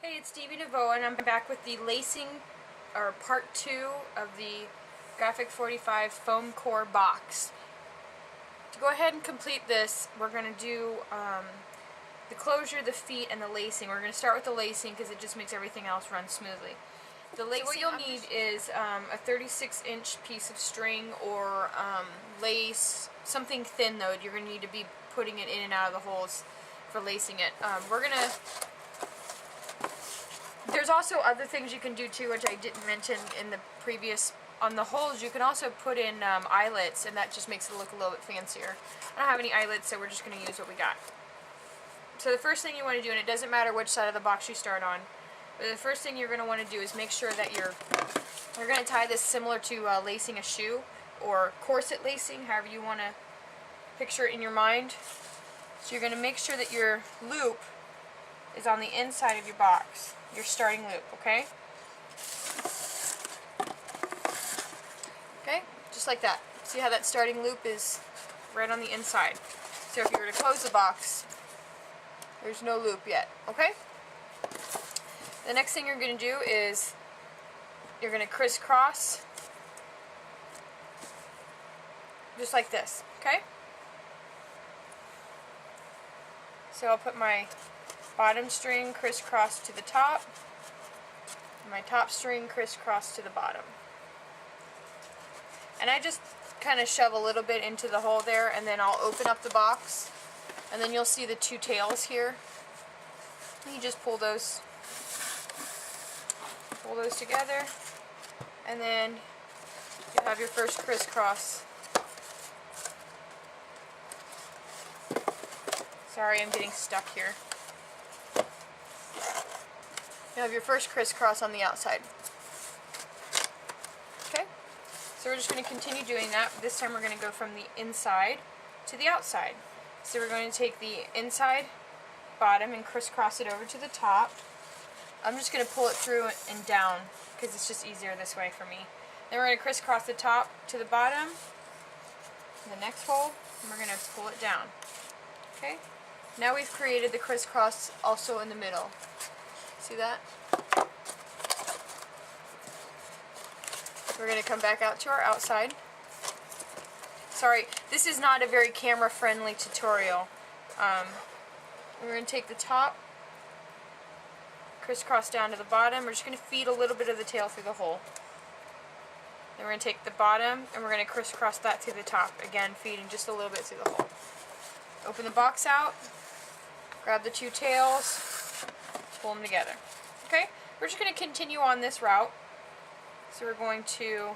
Hey, it's Stevie Naveau, and I'm back with the lacing, or part 2 of the G45 Foam Core Box. To go ahead and complete this, we're going to do the closure, the feet, and the lacing. We're going to start with the lacing because it just makes everything else run smoothly. The lacing, what you'll need is a 36-inch piece of string or lace, something thin though. You're going to need to be putting it in and out of the holes for lacing it. There's also other things you can do too, which I didn't mention in the previous. On the holes, you can also put in eyelets, and that just makes it look a little bit fancier. I don't have any eyelets, so we're just going to use what we got. So the first thing you want to do, and it doesn't matter which side of the box you start on, but the first thing you're going to want to do is make sure that you're going to tie this similar to lacing a shoe, or corset lacing, however you want to picture it in your mind. So you're going to make sure that your loop is on the inside of your box, your starting loop, okay? Okay, just like that. See how that starting loop is right on the inside. So if you were to close the box, there's no loop yet, okay? The next thing you're going to do is you're going to crisscross just like this, okay? So I'll put my bottom string crisscross to the top, and my top string crisscross to the bottom. And I just kind of shove a little bit into the hole there, and then I'll open up the box, and then you'll see the two tails here. And you just pull those together, and then you'll have your first crisscross. Sorry, I'm getting stuck here. You have your first crisscross on the outside. Okay? So we're just going to continue doing that. This time we're going to go from the inside to the outside. So we're going to take the inside bottom and crisscross it over to the top. I'm just going to pull it through and down because it's just easier this way for me. Then we're going to crisscross the top to the bottom, the next hole, and we're going to pull it down. Okay? Now we've created the crisscross also in the middle. See that? We're going to come back out to our outside. Sorry, this is not a very camera-friendly tutorial. We're going to take the top, crisscross down to the bottom. We're just going to feed a little bit of the tail through the hole. Then we're going to take the bottom and we're going to crisscross that through the top. Again, feeding just a little bit through the hole. Open the box out, grab the two tails, pull them together. Okay, we're just going to continue on this route. So we're going to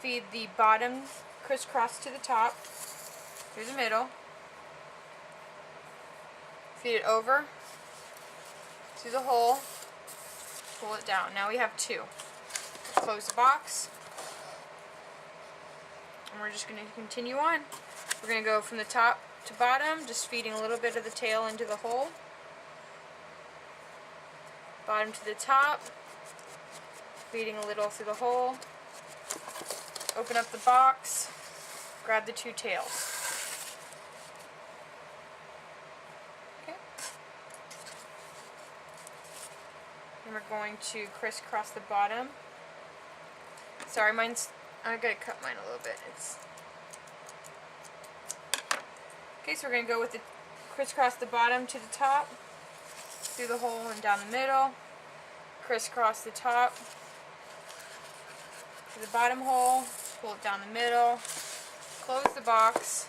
feed the bottom crisscross to the top, through the middle, feed it over to the hole, pull it down. Now we have two. Close the box, and we're just going to continue on. We're going to go from the top to bottom, just feeding a little bit of the tail into the hole. Bottom to the top, feeding a little through the hole. Open up the box, grab the two tails. Okay. And we're going to crisscross the bottom. Sorry, I gotta cut mine a little bit. Okay, so we're going to go with the crisscross the bottom to the top, through the hole and down the middle, crisscross the top to the bottom hole, pull it down the middle, close the box,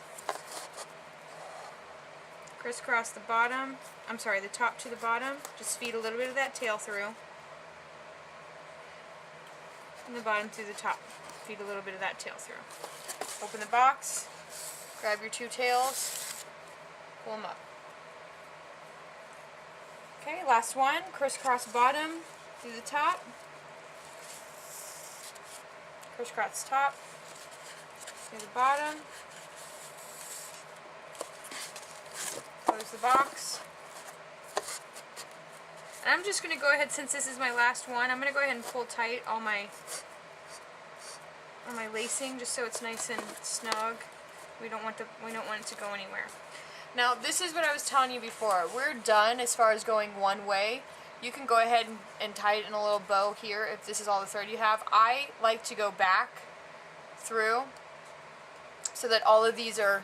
crisscross the bottom, the top to the bottom, just feed a little bit of that tail through, and the bottom through the top, feed a little bit of that tail through. Open the box, grab your two tails, pull them up. Okay, last one, crisscross bottom through the top, crisscross top through the bottom, close the box. And I'm just going to go ahead, since this is my last one, I'm going to go ahead and pull tight all my lacing just so it's nice and snug. We don't want it to go anywhere. Now this is what I was telling you before. We're done as far as going one way. You can go ahead and tie it in a little bow here if this is all the thread you have. I like to go back through so that all of these are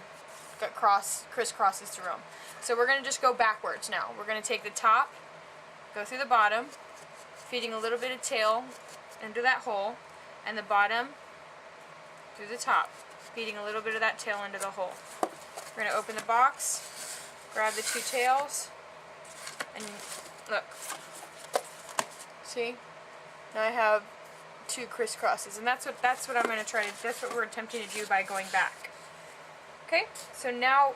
got crisscrosses through them. So we're going to just go backwards now. We're going to take the top, go through the bottom, feeding a little bit of tail into that hole, and the bottom through the top, feeding a little bit of that tail into the hole. We're going to open the box, grab the two tails, and look. See? Now I have two crisscrosses, and that's what I'm going to try to. That's what we're attempting to do by going back. Okay, so now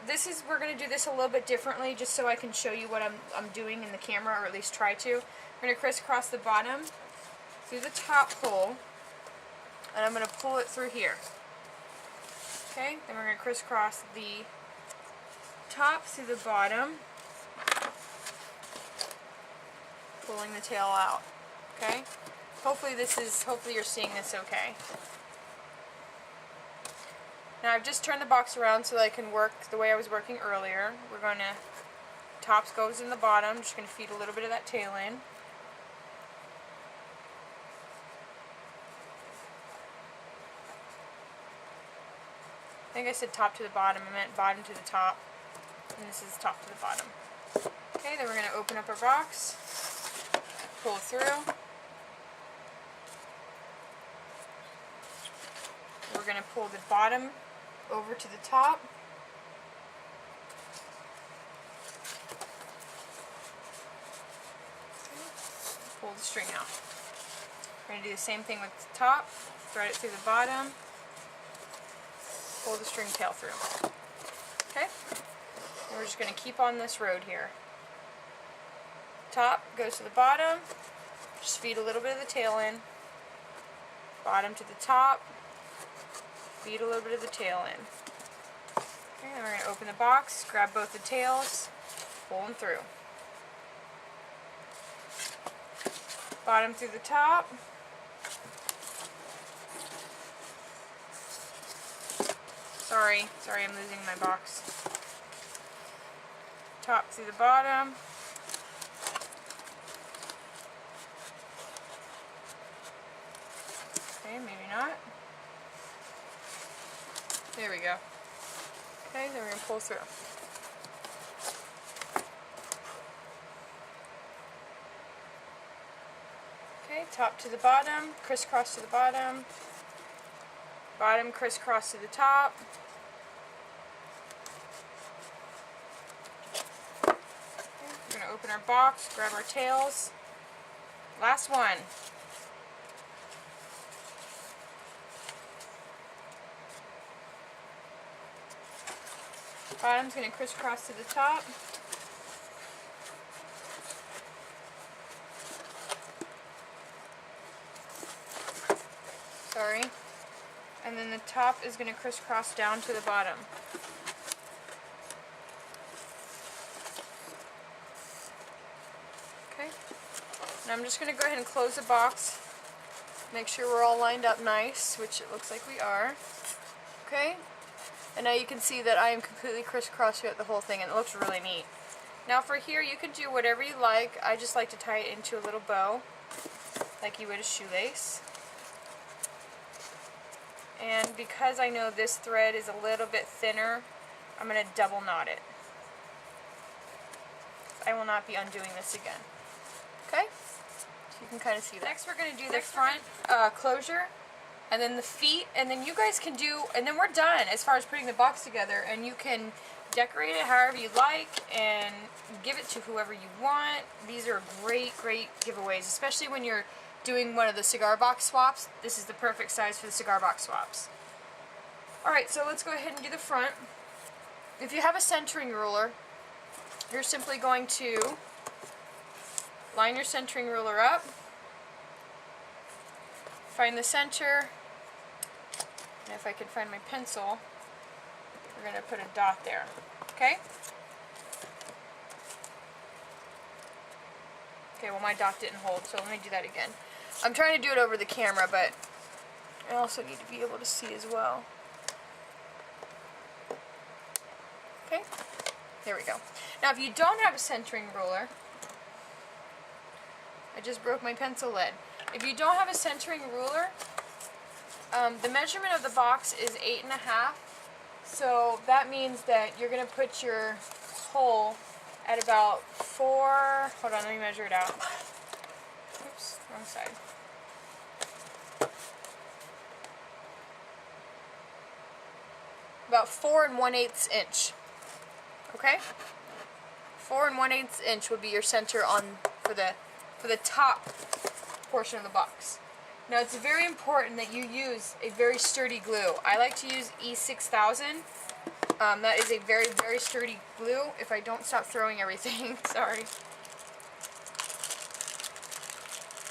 we're going to do this a little bit differently just so I can show you what I'm doing in the camera, or at least try to. We're going to crisscross the bottom through the top hole, and I'm going to pull it through here. Okay, then we're going to crisscross the top through the bottom, pulling the tail out. Okay, hopefully you're seeing this okay. Now I've just turned the box around so that I can work the way I was working earlier. We're going to, tops goes in the bottom, just going to feed a little bit of that tail in. I think I said top to the bottom, I meant bottom to the top, and this is top to the bottom. Okay, then we're going to open up our box, pull through. We're going to pull the bottom over to the top. Pull the string out. We're going to do the same thing with the top. Thread it through the bottom. Pull the string tail through. Okay? And we're just going to keep on this road here. Top goes to the bottom. Just feed a little bit of the tail in. Bottom to the top. Feed a little bit of the tail in. Okay, then we're going to open the box, grab both the tails, pull them through. Bottom through the top. Sorry, I'm losing my box. Top through the bottom. Okay, maybe not. There we go. Okay, then we're going to pull through. Okay, top to the bottom, crisscross to the bottom, bottom crisscross to the top. Okay, we're going to open our box, grab our tails. Last one. Bottom's going to crisscross to the top. Sorry. And then the top is going to crisscross down to the bottom. Okay. Now I'm just going to go ahead and close the box. Make sure we're all lined up nice, which it looks like we are. Okay. And now you can see that I am completely crisscrossed throughout the whole thing, and it looks really neat. Now for here, you can do whatever you like. I just like to tie it into a little bow, like you would a shoelace. And because I know this thread is a little bit thinner, I'm going to double knot it. I will not be undoing this again. Okay? So you can kind of see that. Next we're going to do the front closure. And then the feet, and then you guys can do, and then we're done as far as putting the box together, and you can decorate it however you like and give it to whoever you want. These are great giveaways, especially when you're doing one of the cigar box swaps. This is the perfect size for the cigar box swaps. Alright, so let's go ahead and do the front. If you have a centering ruler, you're simply going to line your centering ruler up, find the center. And if I can find my pencil, we're going to put a dot there. Okay? Okay, well my dot didn't hold, so let me do that again. I'm trying to do it over the camera, but I also need to be able to see as well. Okay? There we go. Now if you don't have a centering ruler, I just broke my pencil lead. If you don't have a centering ruler, the measurement of the box is 8.5. So that means that you're going to put your hole at about 4, hold on, let me measure it out. Oops, wrong side. About 4 1/8 inch. Okay? 4 1/8 inch would be your center on for the top portion of the box. Now it's very important that you use a very sturdy glue. I like to use E6000. That is a very, very sturdy glue. If I don't stop throwing everything, sorry.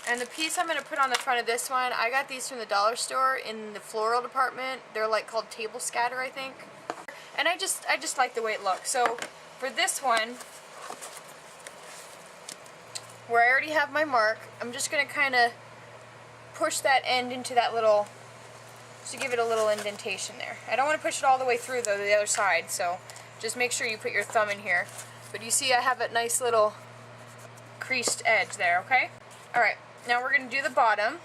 And the piece I'm going to put on the front of this one, I got these from the dollar store in the floral department. They're like called table scatter, I think. And I just like the way it looks. So for this one, where I already have my mark, I'm just going to kind of push that end into that little, to give it a little indentation there. I don't want to push it all the way through though, to the other side, so just make sure you put your thumb in here. But you see I have a nice little creased edge there, okay? Alright, now we're going to do the bottom.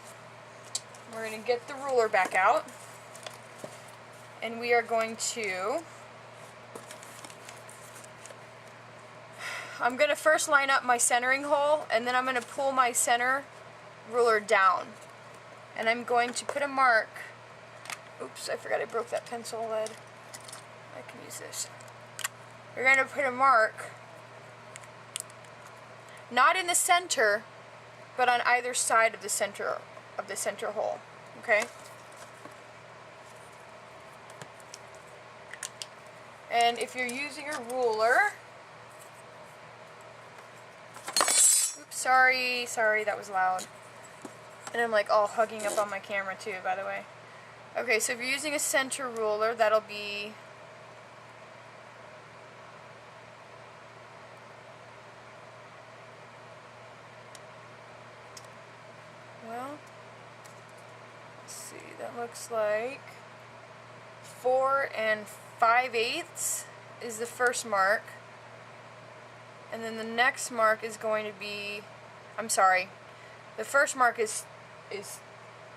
We're going to get the ruler back out. And we are going to, I'm going to first line up my centering hole, and then I'm going to pull my center ruler down. And I'm going to put a mark. Oops, I forgot I broke that pencil lead. I can use this. We're going to put a mark, not in the center, but on either side of the center hole. Okay? And if you're using a ruler, oops, sorry, that was loud. And I'm like all hugging up on my camera too, by the way. Okay, so if you're using a center ruler, that'll be let's see, that looks like 4 5/8 is the first mark. And then the next mark is going to be, I'm sorry, the first mark is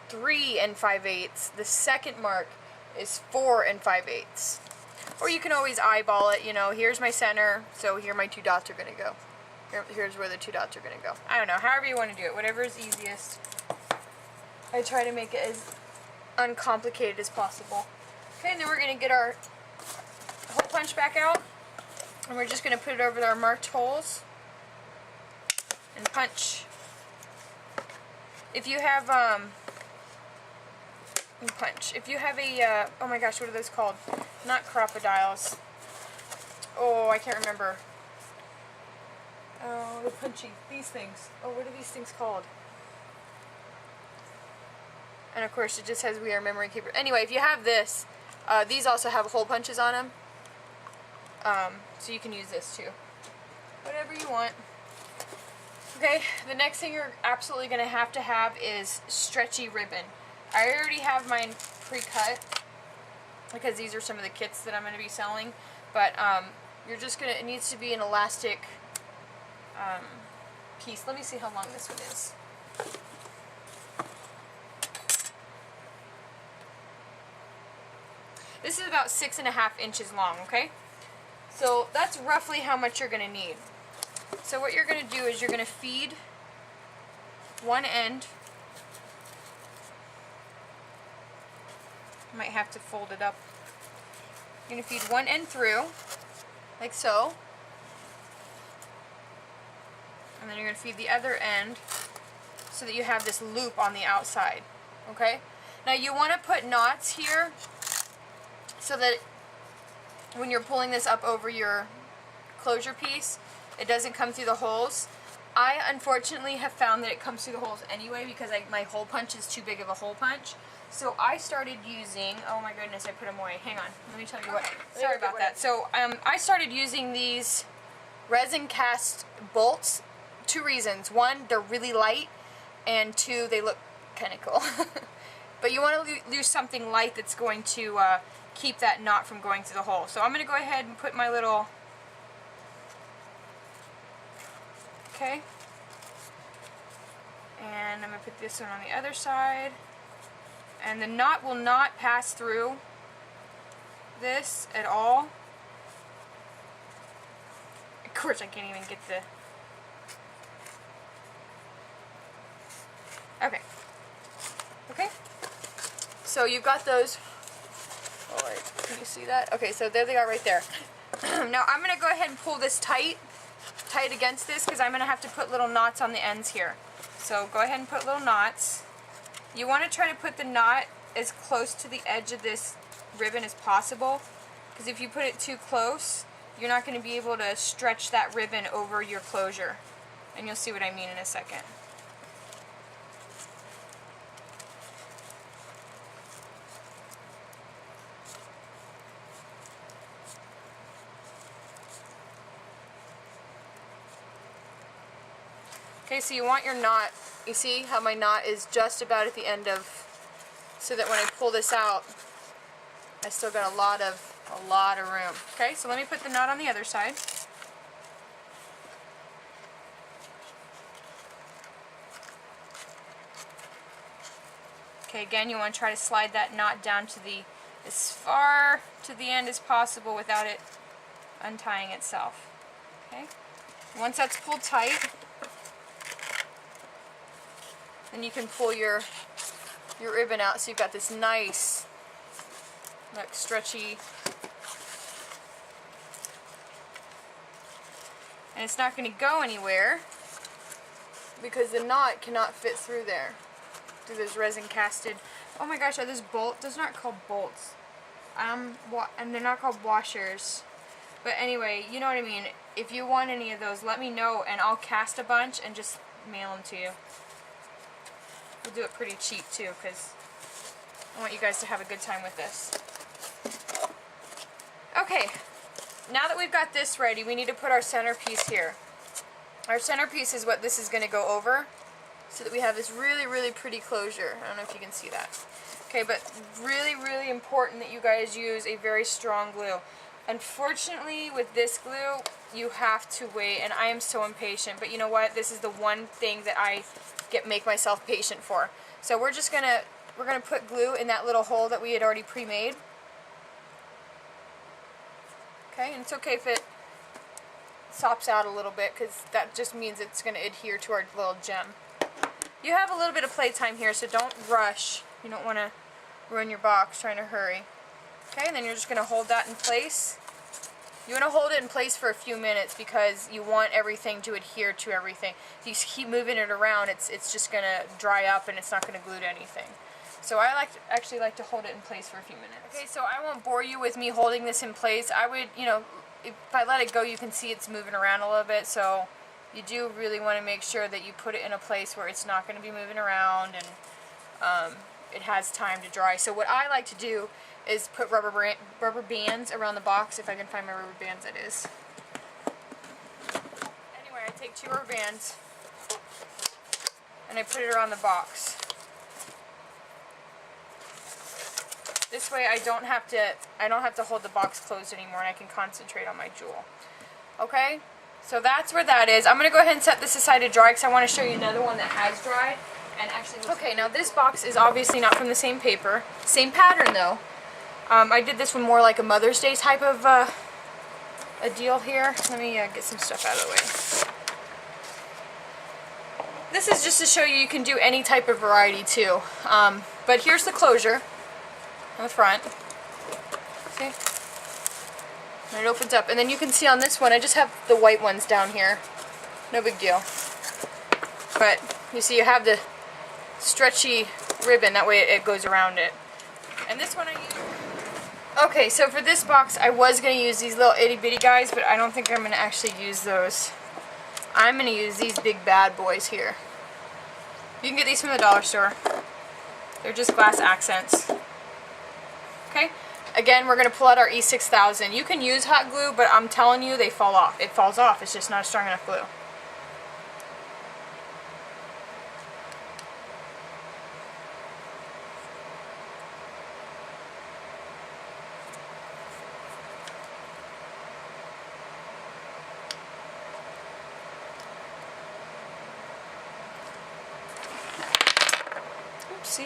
3 5/8. The second mark is 4 5/8. Or you can always eyeball it, you know, here's my center, so here my 2 dots are going to go. Here's where the 2 dots are going to go. I don't know, however you want to do it, whatever is easiest. I try to make it as uncomplicated as possible. Okay, and then we're going to get our hole punch back out, and we're just going to put it over our marked holes and punch. If you have punch. If you have a oh my gosh, what are those called? Not crocodiles. Oh, I can't remember. Oh, the punchy. These things. Oh, what are these things called? And of course, it just says we are memory keeper. Anyway, if you have this, these also have hole punches on them. So you can use this too. Whatever you want. Okay, the next thing you're absolutely going to have is stretchy ribbon. I already have mine pre-cut because these are some of the kits that I'm going to be selling. But you're just going to, it needs to be an elastic piece. Let me see how long this one is. This is about 6.5 inches long, okay? So that's roughly how much you're going to need. So what you're going to do is you're going to feed one end. Might have to fold it up. You're going to feed one end through, like so. And then you're going to feed the other end so that you have this loop on the outside, okay? Now you want to put knots here so that when you're pulling this up over your closure piece, it doesn't come through the holes. I unfortunately have found that it comes through the holes anyway because my hole punch is too big of a hole punch. So I started using, oh my goodness, I put them away. Hang on, let me tell you what. Sorry about that. So I started using these resin cast bolts. 2 reasons. 1, they're really light, and 2, they look kind of cool. But you want to use something light that's going to keep that knot from going through the hole. So I'm going to go ahead and put my little Okay. And I'm going to put this one on the other side. And the knot will not pass through this at all. Of course, I can't even get the... Okay. Okay. So you've got those. Oh, wait, can you see that? Okay, so there they are right there. Now I'm going to go ahead and pull this tight against this, because I'm going to have to put little knots on the ends here. So go ahead and put little knots. You want to try to put the knot as close to the edge of this ribbon as possible, because if you put it too close, you're not going to be able to stretch that ribbon over your closure. And you'll see what I mean in a second. Okay, so you want your knot, you see how my knot is just about at the end of, so that when I pull this out, I still got a lot of room. Okay, so let me put the knot on the other side. Okay, again, you want to try to slide that knot down to as far to the end as possible without it untying itself. Okay, once that's pulled tight, then you can pull your ribbon out, so you've got this nice, like, stretchy, and it's not going to go anywhere because the knot cannot fit through there, through those resin casted. Oh my gosh, are those bolts? Those aren't called bolts, and they're not called washers. But anyway, you know what I mean. If you want any of those, let me know, and I'll cast a bunch and just mail them to you. We'll do it pretty cheap too, because I want you guys to have a good time with this. Okay, now that we've got this ready, we need to put our centerpiece here. Our centerpiece is what this is going to go over, so that we have this really, really pretty closure. I don't know if you can see that. Okay, but really, really important that you guys use a very strong glue. Unfortunately, with this glue, you have to wait, and I am so impatient, but you know what? This is the one thing that I make myself patient for. So we're gonna put glue in that little hole that we had already pre-made. Okay, and it's okay if it sops out a little bit, because that just means it's going to adhere to our little gem. You have a little bit of playtime here, so don't rush. You don't want to ruin your box trying to hurry. Okay, and then you're just going to hold that in place. You want to hold it in place for a few minutes because you want everything to adhere to everything. If you keep moving it around, it's just going to dry up and it's not going to glue to anything. So I actually like to hold it in place for a few minutes. Okay, so I won't bore you with me holding this in place. I would, you know, if I let it go, you can see it's moving around a little bit. So you do really want to make sure that you put it in a place where it's not going to be moving around and it has time to dry. So what I like to do is put rubber bands around the box, if I can find my rubber bands, it is. Anyway, I take 2 rubber bands and I put it around the box. This way I don't have to hold the box closed anymore, and I can concentrate on my jewel. Okay? So that's where that is. I'm going to go ahead and set this aside to dry because I want to show you another one that has dried. And actually, okay, now this box is obviously not from the same paper. Same pattern though. I did this one more like a Mother's Day type of a deal here. Let me get some stuff out of the way. This is just to show you can do any type of variety too. But here's the closure on the front. See? And it opens up. And then you can see on this one, I just have the white ones down here. No big deal. But you see you have the stretchy ribbon, that way it goes around it. And this one I use... Okay, so for this box I was going to use these little itty bitty guys, but I don't think I'm going to actually use those. I'm going to use these big bad boys here. You can get these from the dollar store. They're just glass accents. Okay, again we're going to pull out our E6000. You can use hot glue, but I'm telling you they fall off. It falls off, it's just not strong enough glue. see.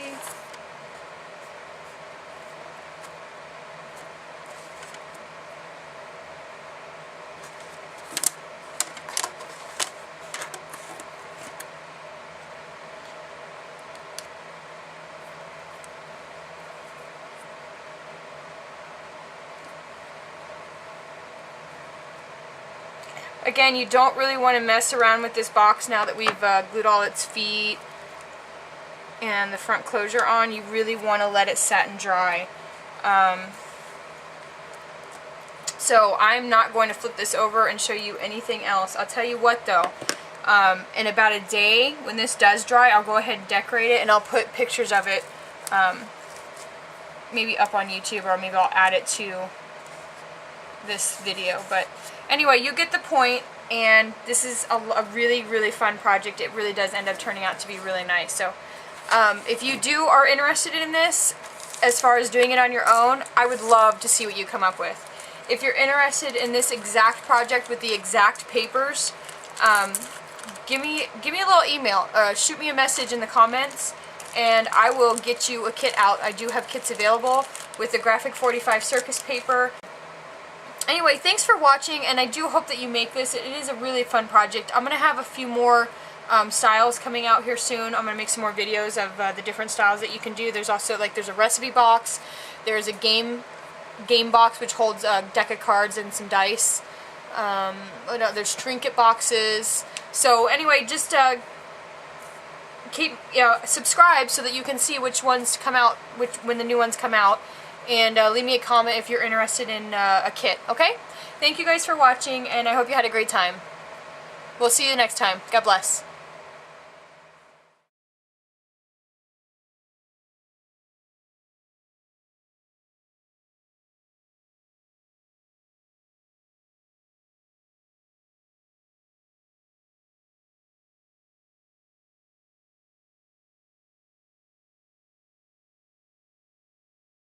Again, you don't really want to mess around with this box now that we've glued all its feet and the front closure on. You really want to let it set and dry. So I'm not going to flip this over and show you anything else. I'll tell you what though, in about a day when this does dry, I'll go ahead and decorate it, and I'll put pictures of it maybe up on YouTube, or maybe I'll add it to this video. But anyway, you get the point, and this is a really, really fun project. It really does end up turning out to be really nice. So if you are interested in this, as far as doing it on your own, I would love to see what you come up with. If you're interested in this exact project with the exact papers, give me a little email, shoot me a message in the comments, and I will get you a kit out. I do have kits available with the Graphic 45 Circus paper. Anyway, thanks for watching, and I do hope that you make this. It is a really fun project. I'm going to have a few more styles coming out here soon. I'm going to make some more videos of the different styles that you can do. There's also, like, there's a recipe box, there's a game box which holds a deck of cards and some dice. There's trinket boxes. So anyway, just subscribe so that you can see which ones come out, when the new ones come out. And leave me a comment if you're interested in a kit, okay? Thank you guys for watching, and I hope you had a great time. We'll see you next time. God bless.